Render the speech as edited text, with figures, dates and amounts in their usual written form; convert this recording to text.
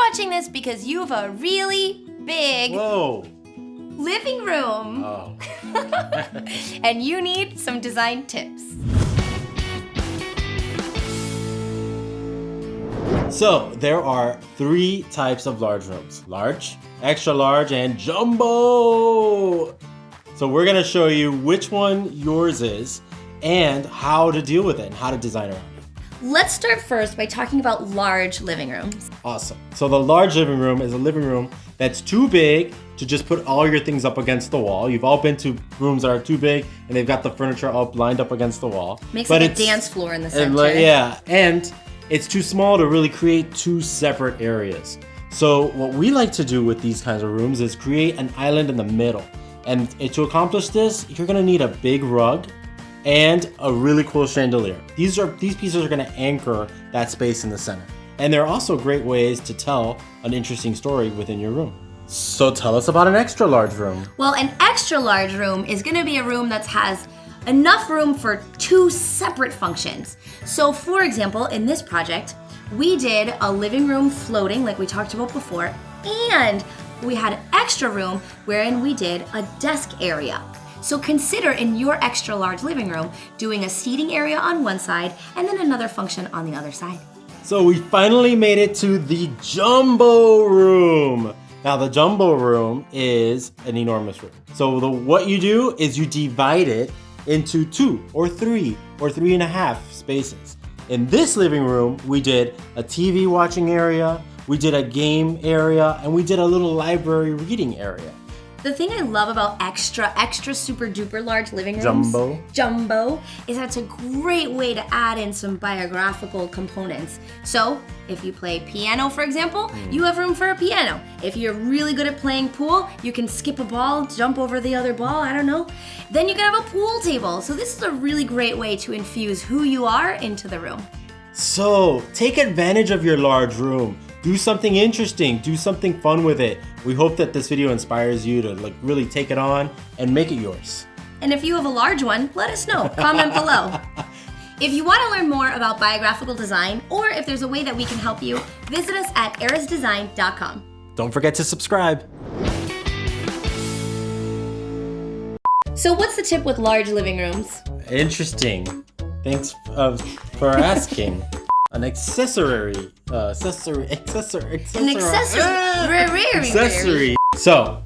watching this because you have a really big living room. Oh. And you need some design tips. So there are 3 types of large rooms: large, extra large, and jumbo. So we're gonna show you which one yours is and how to deal with it and how to design around it. Let's start first by talking about large living rooms. Awesome. So the large living room is a living room that's too big to just put all your things up against the wall. You've all been to rooms that are too big and they've got the furniture up lined up against the wall. Makes like a dance floor in the center. And it's too small to really create 2 separate areas. So what we like to do with these kinds of rooms is create an island in the middle. And to accomplish this, you're gonna need a big rug and a really cool chandelier. These pieces are gonna anchor that space in the center. And they're also great ways to tell an interesting story within your room. So tell us about an extra large room. Well, an extra large room is gonna be a room that has enough room for 2 separate functions. So for example, in this project, we did a living room floating like we talked about before, and we had extra room wherein we did a desk area. So consider in your extra large living room doing a seating area on one side and then another function on the other side. So we finally made it to the jumbo room. Now the jumbo room is an enormous room. So what you do is you divide it into 2 or 3 or 3.5 spaces. In this living room, we did a TV watching area, we did a game area, and we did a little library reading area. The thing I love about extra super duper large living rooms, jumbo, is that it's a great way to add in some biographical components. So if you play piano, for example, you have room for a piano. If you're really good at playing pool, you can skip a ball, jump over the other ball, I don't know. Then you can have a pool table. So this is a really great way to infuse who you are into the room. So take advantage of your large room. Do something interesting, do something fun with it. We hope that this video inspires you to really take it on and make it yours. And if you have a large one, let us know. Comment below. If you want to learn more about biographical design, or if there's a way that we can help you, visit us at erisdesign.com. Don't forget to subscribe. So what's the tip with large living rooms? Interesting. Thanks for asking. An accessory. Accessory. An accessory. So